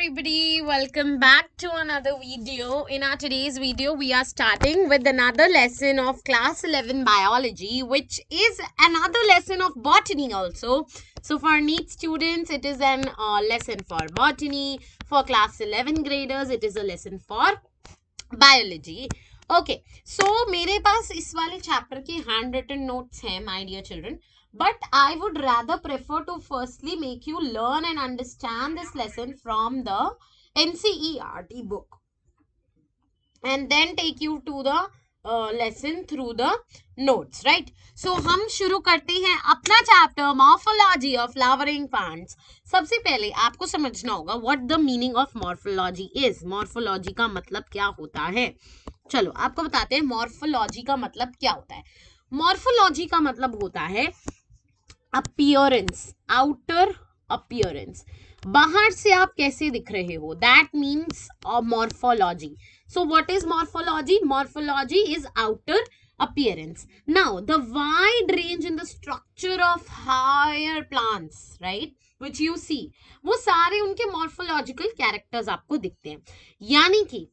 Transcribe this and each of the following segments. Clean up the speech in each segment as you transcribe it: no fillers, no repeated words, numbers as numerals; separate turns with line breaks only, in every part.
everybody, welcome back to another video. In our today's video, we are starting with another lesson of class 11 biology, which is another lesson of botany also. So for NEET students, it is an lesson for botany. For class 11 graders, it is a lesson for biology. Okay, so मेरे पास इस वाले chapter के hand written notes हैं my dear children. But I would rather prefer to firstly make you learn and understand this lesson from the NCERT book and then take you to the lesson through the notes, right? So हम शुरू करते हैं अपना chapter morphology of flowering plants. सबसे पहले आपको समझना होगा what the meaning of morphology is. Morphology का मतलब क्या होता है? चलो आपको बताते हैं मॉर्फोलॉजी का मतलब क्या होता है. मॉर्फोलॉजी का मतलब होता है अपीयरेंस, आउटर अपीयरेंस, बाहर से आप कैसे दिख रहे हो, that means morphology. So what is morphology? Morphology is outer appearance. Now the wide range in the structure of higher plants, right, which you see, वो सारे उनके morphological characters आपको दिखते हैं. यानी कि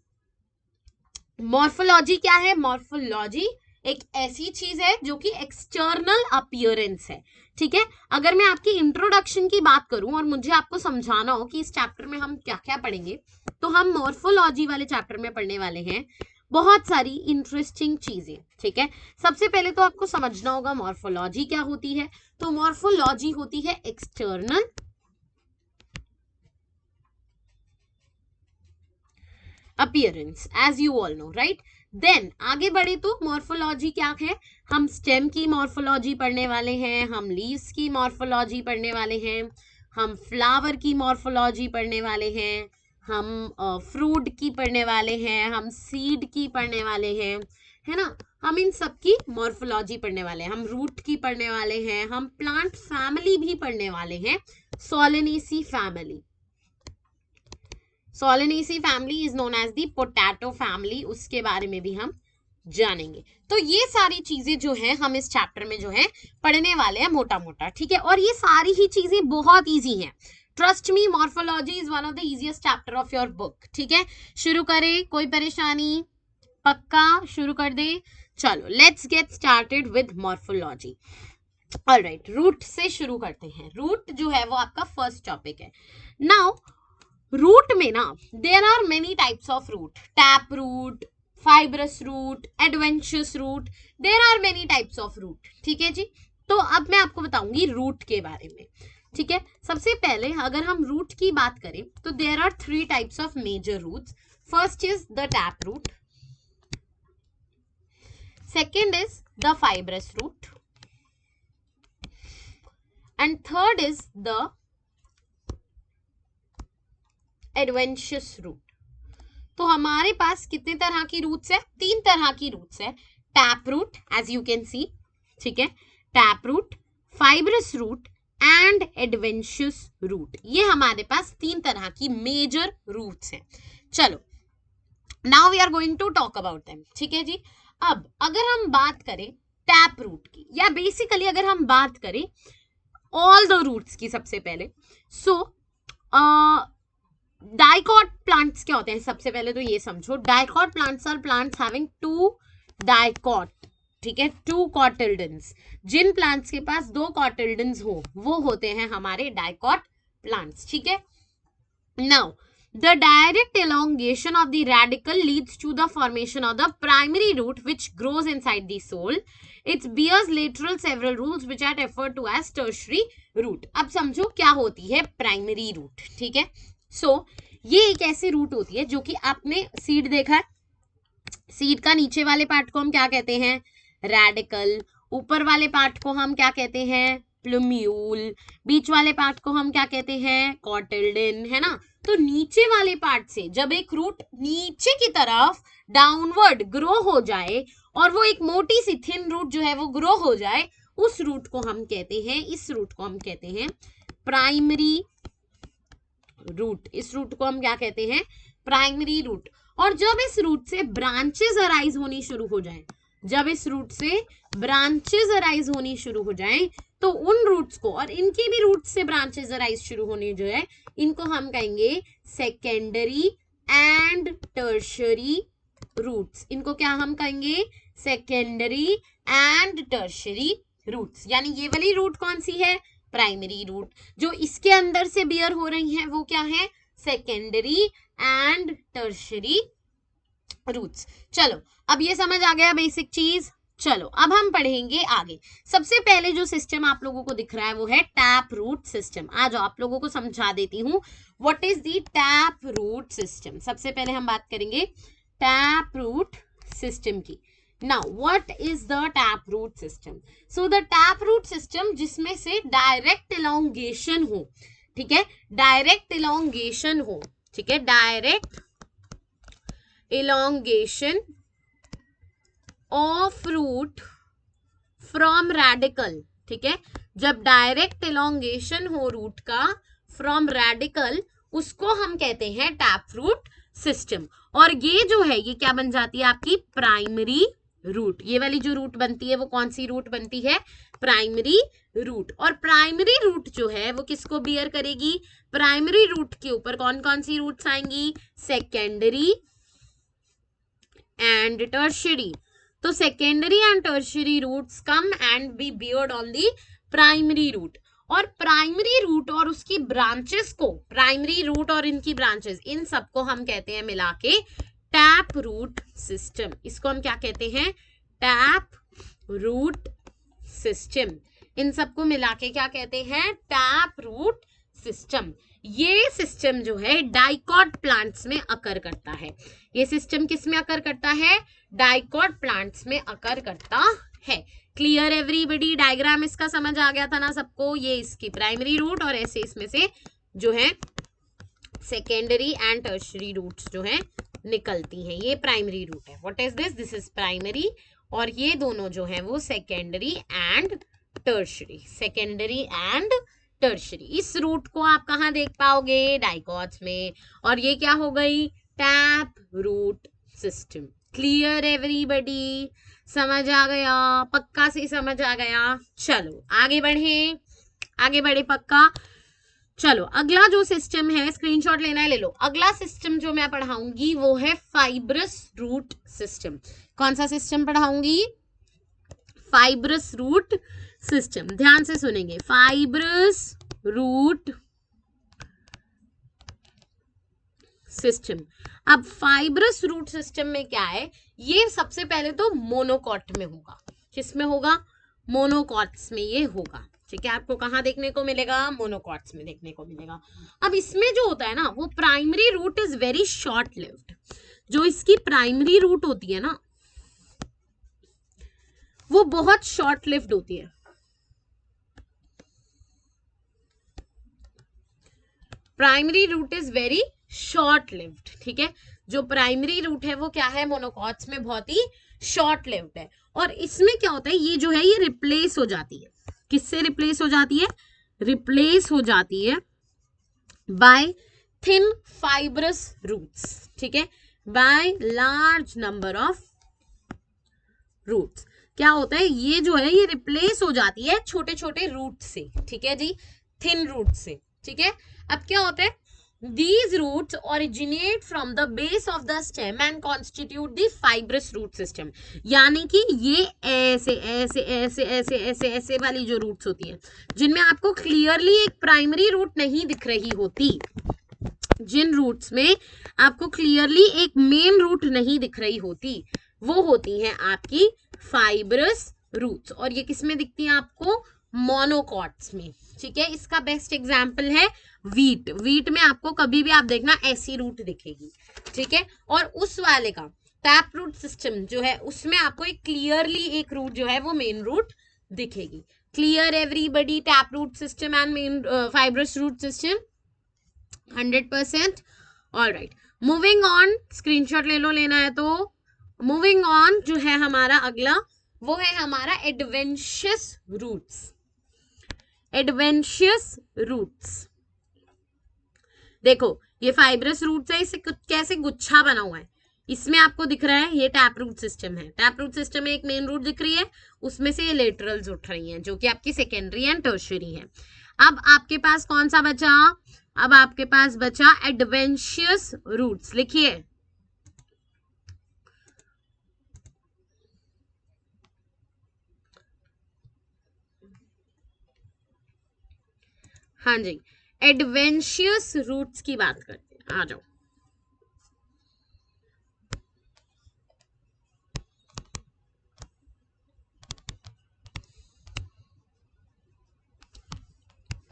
मॉर्फोलॉजी क्या है? मॉर्फोलॉजी एक ऐसी चीज है जो कि एक्सटर्नल अपीयरेंस है. ठीक है, अगर मैं आपकी इंट्रोडक्शन की बात करूं और मुझे आपको समझाना हो कि इस चैप्टर में हम क्या क्या पढ़ेंगे, तो हम मॉर्फोलॉजी वाले चैप्टर में पढ़ने वाले हैं बहुत सारी इंटरेस्टिंग चीजें. ठीक है, सबसे पहले तो आपको समझना होगा मॉर्फोलॉजी क्या होती है. तो मॉर्फोलॉजी होती है external appearance, as you all know, right. Then आगे बढ़े तो मॉर्फोलॉजी क्या है? हम स्टेम की मॉर्फोलॉजी पढ़ने वाले हैं, हम लीव्स की मॉर्फोलॉजी पढ़ने वाले हैं, हम फ्लावर की मॉर्फोलॉजी पढ़ने वाले हैं, हम फ्रूट की पढ़ने वाले हैं, हम सीड की पढ़ने वाले हैं, है ना. हम इन सब की मॉर्फोलॉजी पढ़ने वाले हैं, हम रूट की पढ़ने वाले हैं, हम प्लांट फैमिली भी पढ़ने वाले हैं, solanaceae family. Solanaceae family is known as the potato family, उसके बारे में भी हम जानेंगे. तो ये सारी चीजें जो है हम इस चैप्टर में जो है पढ़ने वाले हैं मोटा मोटा. ठीक है, और ये सारी ही चीजें बहुत इजी हैं. Trust me, morphology is one of the easiest chapter of your book. ठीक है, शुरू करें, कोई परेशानी? पक्का शुरू कर दे. चलो let's get started with morphology. Alright, root से शुरू करते हैं. रूट जो है वो आपका फर्स्ट टॉपिक है. नाउ रूट में ना there are many types of root. Tap root, fibrous root, adventurous root, there are many types of root. ठीक है जी, तो अब मैं आपको बताऊंगी रूट के बारे में. ठीक है, सबसे पहले अगर हम रूट की बात करें तो there are 3 types of major roots. First is the tap root, second is the fibrous root, and third is the adventurous root. तो हमारे पास कितने तरह की रूट्स है? 3 तरह की रूट्स है. Tap root as you can see, ठीक है, tap root, fibrous root and adventurous root. ये हमारे पास 3 तरह की मेजर रूट्स हैं. चलो now we are going to talk about them. ठीक है जी, अब अगर हम बात करें टैप रूट की, या बेसिकली अगर हम बात करें ऑल द रूट्स की सबसे पहले, सो डाइकॉट प्लांट्स क्या होते हैं? सबसे पहले तो ये समझो, dicot plants are plants having 2 dicot. ठीक है, 2 कॉटिल्डन्स. जिन प्लांट्स के पास 2 कॉटिल्डन्स हो वो होते हैं हमारे डाइकॉट प्लांट्स. ठीक है, now the direct elongation of the radical leads to the formation of the primary root which grows inside the soil. It bears lateral several roots which are referred to as tertiary root. अब समझो क्या होती है primary root. ठीक है, सो ये एक ऐसी रूट होती है जो कि आपने सीड देखा है, सीड का नीचे वाले पार्ट को हम क्या कहते हैं? रेडिकल. ऊपर वाले पार्ट को हम क्या कहते हैं? प्लूम्यूल. बीच वाले पार्ट को हम क्या कहते हैं? कॉटिल्डन, है ना. तो नीचे वाले पार्ट से जब एक रूट नीचे की तरफ डाउनवर्ड ग्रो हो जाए और वो एक मोटी सी थिन रूट जो है वो ग्रो हो जाए, उस रूट को हम कहते हैं, इस रूट को हम कहते हैं प्राइमरी रूट. इस रूट को हम क्या कहते हैं? Primary root. और जब इस रूट से ब्रांचेस अराइज होनी शुरू हो जाए, जब इस रूट से ब्रांचेस अराइज होनी शुरू हो जाए, तो उन रूट्स को, और इनकी भी रूट्स से ब्रांचेस अराइज शुरू होने जो है, इनको हम कहेंगे सेकेंडरी एंड टर्शरी रूट्स। इनको क्या हम कहेंगे? Secondary and tertiary roots. यानी ये वाली रूट कौन सी है? Primary root. जो इसके अंदर से बियर हो रही है वो क्या है? Secondary and tertiary roots. चलो अब ये समझ आ गया बेसिक चीज। चलो अब हम पढ़ेंगे आगे। सबसे पहले जो सिस्टम आप लोगों को दिख रहा है वो है टैप रूट सिस्टम। आ जाओ आप लोगों को समझा देती हूँ what is the tap root system. सबसे पहले हम बात करेंगे टैप रूट सिस्टम की। Now, what is the taproot system? So, the taproot system जिसमें से direct elongation हो, ठीक है, direct elongation हो, ठीक है, direct elongation of root from radical, ठीक है, जब डायरेक्ट elongation हो रूट का from radical, उसको हम कहते हैं टैपरूट सिस्टम। और ये जो है ये क्या बन जाती है? आपकी प्राइमरी रूट। ये वाली जो रूट बनती है वो कौन सी रूट बनती है? Primary root. और प्राइमरी रूट जो है वो किसको बियर करेगी? प्राइमरी रूट के ऊपर कौन कौन सी रूट्स आएंगी? Secondary and tertiary. तो secondary and tertiary roots come and be beared on the primary root. और प्राइमरी रूट और उसकी ब्रांचेस को, प्राइमरी रूट और इनकी ब्रांचेस, इन सबको हम कहते हैं मिला के टैप रूट सिस्टम। इसको हम क्या कहते हैं? Tap root system. इन सबको मिला के क्या कहते हैं? Tap root system. ये सिस्टम जो है डाइकॉट प्लांट्स में अकर करता है। ये सिस्टम किस में अकर करता है? डाइकॉट प्लांट्स में अकर करता है। Clear everybody? डायग्राम इसका समझ आ गया था ना सबको? ये इसकी प्राइमरी रूट और ऐसे इसमें से जो है सेकेंडरी एंड टर्शरी रूट्स जो है निकलती हैं। ये प्राइमरी रूट है। What is this? This is primary. और ये दोनों जो है वो secondary and tertiary, secondary and tertiary. इस रूट को आप कहाँ देख पाओगे? डाइकॉट्स में। और ये क्या हो गई? Tap root system. Clear everybody? समझ आ गया? पक्का से समझ आ गया? चलो आगे बढ़े, आगे बढ़े पक्का। चलो अगला जो सिस्टम है, स्क्रीनशॉट लेना है ले लो। अगला सिस्टम जो मैं पढ़ाऊंगी वो है फाइब्रस रूट सिस्टम। कौन सा सिस्टम पढ़ाऊंगी? Fibrous root system. ध्यान से सुनेंगे, फाइब्रस रूट सिस्टम। अब फाइब्रस रूट सिस्टम में क्या है? ये सबसे पहले तो मोनोकॉट में होगा। किसमें होगा? मोनोकॉट्स में ये होगा। ठीक है, आपको कहाँ देखने को मिलेगा? मोनोकॉट्स में देखने को मिलेगा। अब इसमें जो होता है ना वो primary root is very short lived. जो इसकी प्राइमरी रूट होती है ना वो बहुत शॉर्ट लिव्ड होती है। Primary root is very short lived. ठीक है, जो प्राइमरी रूट है वो क्या है? मोनोकॉट्स में बहुत ही शॉर्ट लिव्ड है। और इसमें क्या होता है? ये जो है ये रिप्लेस हो जाती है। किससे रिप्लेस हो जाती है? रिप्लेस हो जाती है बाय थिन फाइब्रस रूट्स। ठीक है, by large number of roots. क्या होता है? ये जो है ये रिप्लेस हो जाती है छोटे छोटे रूट से। ठीक है जी, थिन रूट से। ठीक है, अब क्या होता है? These roots originate from the base of the stem and constitute the fibrous root system। यानी कि ये ऐसे ऐसे ऐसे ऐसे ऐसे ऐसे वाली जो रूट्स होती हैं जिनमें आपको क्लियरली एक प्राइमरी रूट नहीं दिख रही होती, जिन रूट्स में आपको क्लियरली एक मेन रूट नहीं दिख रही होती, वो होती हैं आपकी फाइब्रस रूट्स। और ये किसमें दिखती हैं आपको? मोनोकॉट्स में। ठीक है, इसका बेस्ट एग्जाम्पल है वीट। वीट में आपको कभी भी आप देखना ऐसी रूट दिखेगी। ठीक है, और उस वाले का टैप रूट सिस्टम जो है उसमें आपको एक क्लियरली एक रूट जो है वो मेन रूट दिखेगी। Clear everybody? Tap root system and main fibrous root system 100%। Alright, moving on. Screenshot ले लो, लेना है तो। मूविंग ऑन जो है हमारा अगला वो है हमारा एडवेंशियस रूट्स। एडवेंशियस रूट्स, देखो ये फाइब्रस रूट्स है, इसे कैसे गुच्छा बना हुआ है। इसमें आपको दिख रहा है ये टैप रूट सिस्टम है। टैप रूट सिस्टम में एक मेन रूट दिख रही है, उसमें से ये लेटरल्स उठ रही हैं जो कि आपकी सेकेंडरी एंड टर्शियरी है। अब आपके पास कौन सा बचा? अब आपके पास बचा एडवेंशियस रूट्स। लिखिए, हाँ जी, एडवेंशियस रूट्स की बात करते हैं। आ जाओ,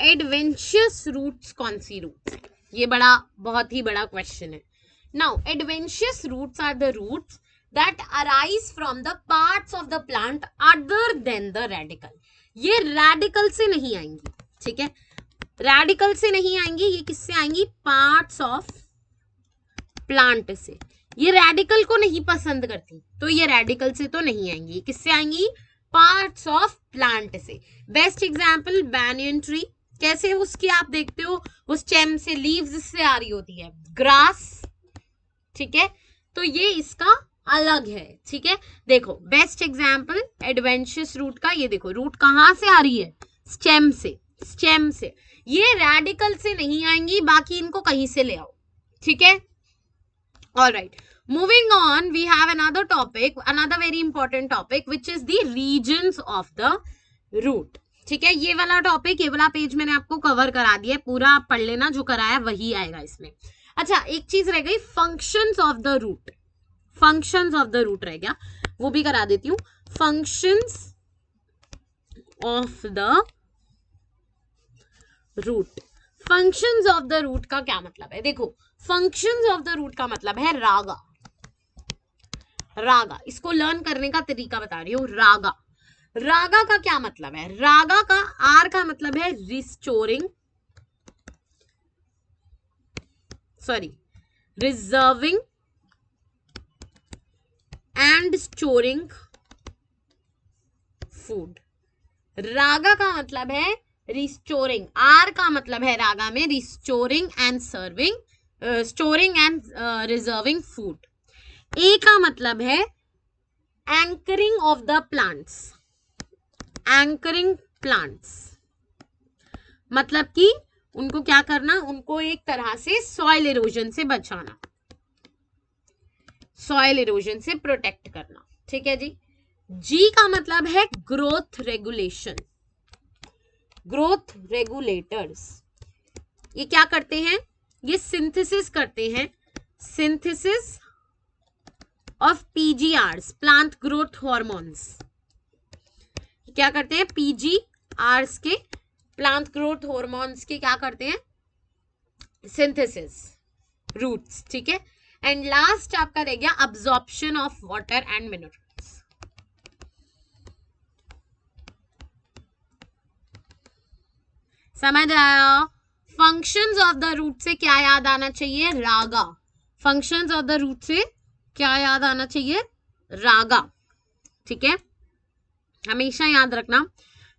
एडवेंशियस रूट्स कौन सी रूट्स है? ये बहुत ही बड़ा क्वेश्चन है। Now adventitious roots are the roots that arise from the parts of the plant other than the radicle. ये रेडिकल से नहीं आएंगी, ठीक है, रेडिकल से नहीं आएंगी, ये किससे आएंगी? पार्ट्स ऑफ प्लांट से। ये रेडिकल को नहीं पसंद करती, तो ये रेडिकल से तो नहीं आएंगी। किससे आएंगी? पार्ट्स ऑफ प्लांट से। Best example banyan tree. कैसे उसकी आप देखते हो, वो स्टेम से, लीव्स से आ रही होती है, ग्रास, ठीक है, तो ये इसका अलग है, ठीक है। देखो बेस्ट एग्जांपल एडवेंशियस रूट का, ये देखो रूट कहां से आ रही है? स्टेम से, स्टेम से। ये रेडिकल से नहीं आएंगी, बाकी इनको कहीं से ले आओ, ठीक है। Alright, moving on, we have another topic, another very important topic, which is the regions of the root. ठीक है, ये वाला टॉपिक, ये वाला पेज मैंने आपको कवर करा दिया है, पूरा आप पढ़ लेना, जो कराया वही आएगा इसमें। अच्छा, एक चीज रह गई, functions of the root. Functions of the root रह गया, वो भी करा देती हूँ। Functions of the root. Functions of the root का क्या मतलब है? देखो, फंक्शंस ऑफ द रूट का मतलब है रागा। रागा, इसको लर्न करने का तरीका बता रही हूँ। रागा, रागा का क्या मतलब है? रागा का आर का मतलब है restoring, sorry, reserving and storing food. RAGA का मतलब है रिस्टोरिंग, आर का मतलब है रागा में restoring and serving, storing and reserving food. A का मतलब है anchoring of the plants, anchoring plants, मतलब कि उनको क्या करना? उनको एक तरह से सॉइल इरोजन से बचाना, सॉइल इरोजन से प्रोटेक्ट करना, ठीक है जी। जी का मतलब है ग्रोथ रेगुलेशन, ग्रोथ रेगुलेटर्स। ये क्या करते हैं? ये सिंथेसिस करते हैं, synthesis of PGRs, plant growth hormones. क्या करते हैं? पीजीआरस के, प्लांट ग्रोथ हॉर्मोन्स के क्या करते हैं? सिंथेसिस, रूट्स, ठीक है। एंड लास्ट आपका रह गया absorption of water and minerals. समझ आया? फंक्शंस ऑफ द रूट से क्या याद आना चाहिए? रागा। फंक्शंस ऑफ द रूट से क्या याद आना चाहिए? रागा, ठीक है, हमेशा याद रखना।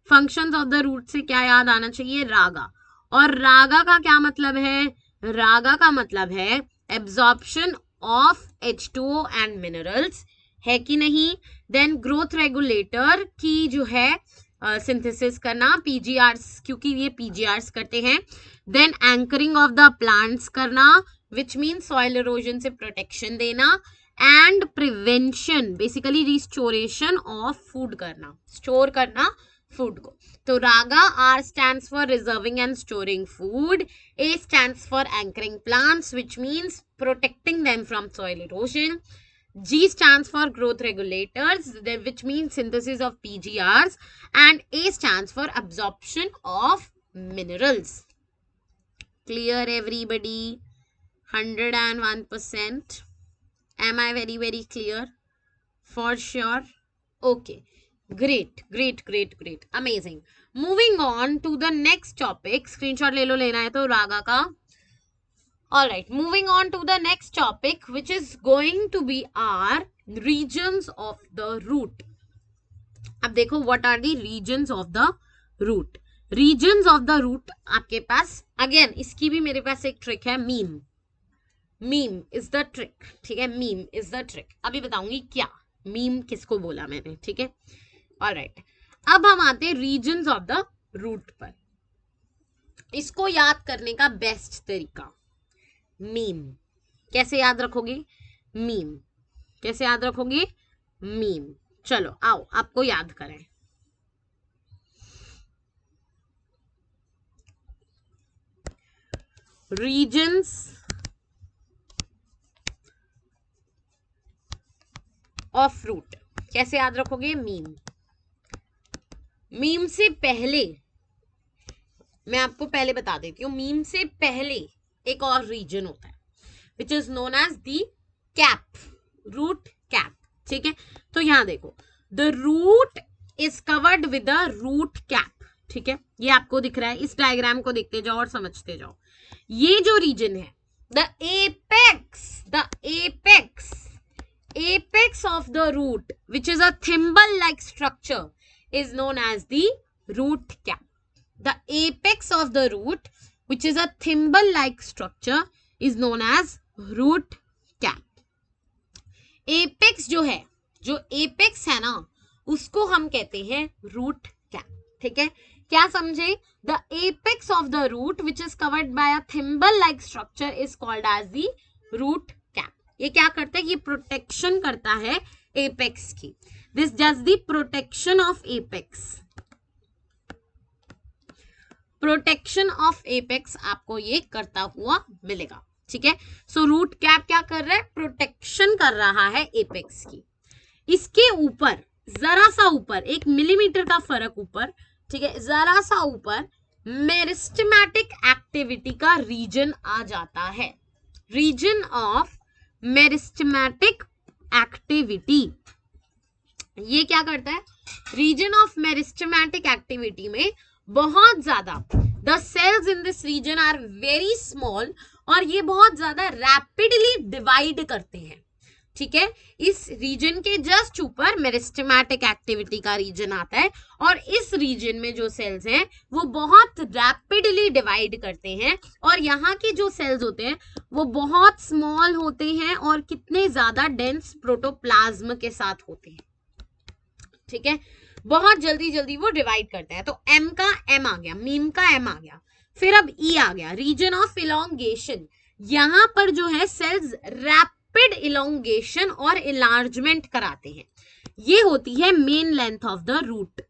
फंक्शंस ऑफ द रूट से क्या याद आना चाहिए? रागा। और रागा का क्या मतलब है? रागा का मतलब है absorption of H2O and minerals, है कि नहीं। देन ग्रोथ रेगुलेटर की जो है सिंथेसिस करना, पीजीआरस, क्योंकि ये पीजीआरस करते हैं। Then anchoring of the plants करना, विच मीन सॉइल इरोजन से प्रोटेक्शन देना। And prevention, basically restoration of food करना, स्टोर करना फूड को। तो RAGA, R stands for reserving and storing food, A stands for anchoring plants which means protecting them from soil erosion, G stands for growth regulators, which means synthesis of PGRs, and A stands for absorption of minerals. Clear everybody? 101%. Am I very clear? For sure. Okay. Great, great, great, great. Amazing. Moving on to the next topic. Screenshot ले लो, लेना है तो रागा का. Alright, moving on to the next topic, which is going to be our regions of the root. अब देखो, what are the regions of the root? Regions of the root आपके पास, again इसकी भी मेरे पास एक ट्रिक है, meme. Meme is the trick, ठीक है, मीम इज द ट्रिक। अभी बताऊंगी क्या मीम किसको बोला मैंने, ठीक है। ऑलराइट, अब हम आते हैं रीजन्स ऑफ द रूट पर। इसको याद करने का बेस्ट तरीका मीम। कैसे याद रखोगे? मीम कैसे याद रखोगे? मीम। चलो आओ आपको याद करें। रीजन्स ऑफ रूट कैसे याद रखोगे? मीम। मीम से पहले मैं आपको पहले बता देती हूँ, मीम से पहले एक और रीजन होता है which is known as the cap, root cap, ठीक है। तो यहां देखो, the root is covered with the root cap, ठीक है, ये आपको दिख रहा है। इस डायग्राम को देखते जाओ और समझते जाओ। ये जो रीजन है, the apex of the root which is a thimble like structure is known as the root cap. The apex of the root which is a thimble like structure is known as root cap. apex जो है, जो apex है ना, उसको हम कहते हैं root cap, ठीक है। क्या समझे? The apex of the root which is covered by a thimble like structure is called as the root cap. ये क्या करता है? ये प्रोटेक्शन करता है एपेक्स की। This does the protection of apex. Protection of apex आपको ये करता हुआ मिलेगा, ठीक है। सो रूट कैप क्या कर रहा है? प्रोटेक्शन कर रहा है एपेक्स की। इसके ऊपर जरा सा ऊपर, 1 मिलीमीटर का फर्क ऊपर, ठीक है, जरा सा ऊपर मेरिस्टेमेटिक एक्टिविटी का रीजन आ जाता है। रीजन ऑफ मेरिस्टेमेटिक एक्टिविटी, ये क्या करता है? रीजन ऑफ मेरिस्टेमेटिक एक्टिविटी में बहुत ज्यादा the cells in this region are very small, और ये बहुत ज्यादा रैपिडली डिवाइड करते हैं, ठीक है। इस रीजन के जस्ट ऊपर मेरिस्टेमेटिक एक्टिविटी का रीजन आता है, और इस रीजन में जो सेल्स हैं वो बहुत रैपिडली डिवाइड करते हैं, और यहाँ के जो सेल्स होते हैं वो बहुत स्मॉल होते हैं और कितने ज्यादा डेंस प्रोटोप्लाज्म के साथ होते हैं, ठीक है। बहुत जल्दी जल्दी वो डिवाइड करते हैं। तो एम का एम आ गया, मीम का एम आ गया, फिर अब ई आ गया, रीजन ऑफ इलोंगेशन। यहां पर जो है सेल्स रैपिड इलोंगेशन और इलार्जमेंट कराते हैं। ये होती है main length of the root.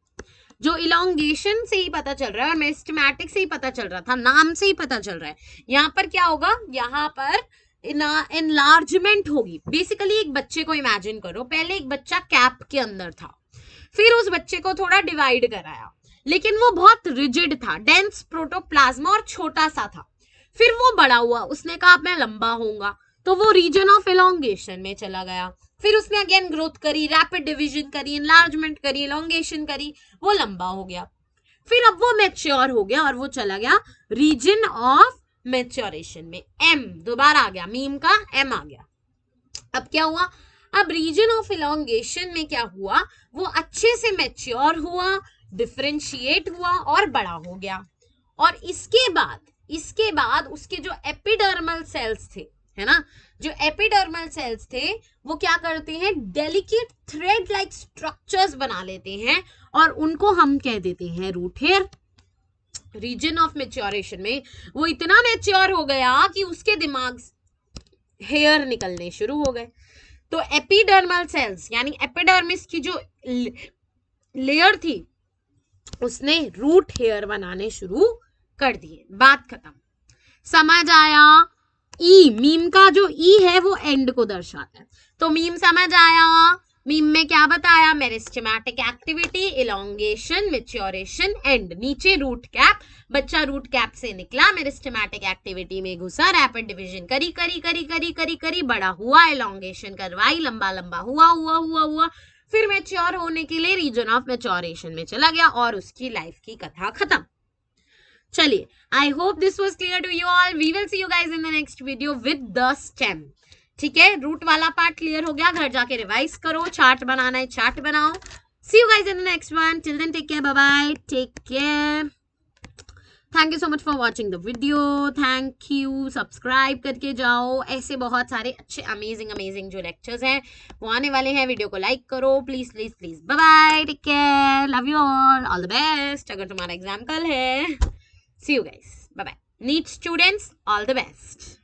जो इलोंगेशन से ही पता चल रहा है और मेरिस्टेमेटिक से ही पता चल रहा था, नाम से ही पता चल रहा है। यहां पर क्या होगा? यहां पर इनलार्जमेंट होगी। बेसिकली एक बच्चे को इमेजिन करो, पहले एक बच्चा कैप के अंदर था, फिर उस बच्चे को थोड़ा डिवाइड कराया, लेकिन वो बहुत रिजिड था, डेंस प्रोटोप्लाज्मा और छोटा सा था। फिर वो बड़ा हुआ, उसने कहा मैं लंबा होऊंगा, तो वो रीजन ऑफ इलोंगेशन में चला गया। फिर उसने अगेन ग्रोथ करी, रैपिड डिवीजन करी, एनलार्जमेंट करी, इलोंगेशन करी, वो लंबा हो गया। फिर अब वो मैच्योर हो गया और वो चला गया रीजन ऑफ मैच्योरेशन में। एम दोबारा आ गया, मीम का एम आ गया। अब क्या हुआ? अब रीजन ऑफ इलोंगेशन में क्या हुआ? वो अच्छे से मैच्योर हुआ, डिफरेंशिएट हुआ और बड़ा हो गया। और इसके बाद उसके जो एपिडर्मल सेल्स थे, है ना, जो एपिडर्मल सेल्स थे वो क्या करते हैं? डेलिकेट थ्रेड लाइक स्ट्रक्चर्स बना लेते हैं और उनको हम कह देते हैं root hair. Region of maturation में वो इतना मैच्योर हो गया कि उसके दिमाग हेयर निकलने शुरू हो गए। तो एपिडर्मल सेल्स यानी एपिडर्मिस की जो लेयर थी उसने रूट हेयर बनाने शुरू कर दिए। बात खत्म, समझ आया? ई, मीम का जो ई है वो एंड को दर्शाता है। तो मीम समझ आया? मीम में क्या बताया? Meristematic activity, elongation, maturation, and. नीचे रूट कैप, बच्चा रूट कैप से निकला, मेरिस्टेमेटिक एक्टिविटी में घुसा, रैपिड डिवीजन करी करी करी करी करी करी, बड़ा हुआ, इलोंगेशन करवाई, लंबा लंबा हुआ हुआ हुआ हुआ, फिर मैच्योर होने के लिए रीजन ऑफ मैच्योरेशन में चला गया और उसकी लाइफ की कथा खत्म। चलिए, I hope this was clear to you all. We will see you guys in the next video with the stem. ठीक है, रूट वाला पार्ट क्लियर हो गया, घर जाके रिवाइज करो, चार्ट बनाना है चार्ट बनाओ। See you guys in the next one, till then take care, bye bye, take care. Thank you so much for watching the video. Thank you. Subscribe करके जाओ. ऐसे बहुत सारे अच्छे अमेजिंग जो लेक्चर्स हैं वो आने वाले हैं. वीडियो को लाइक करो please please please. Bye bye. Take care. Love you all the best. अगर तुम्हारा एग्जाम कल है, see you guys. Bye bye. NEET students, all the best.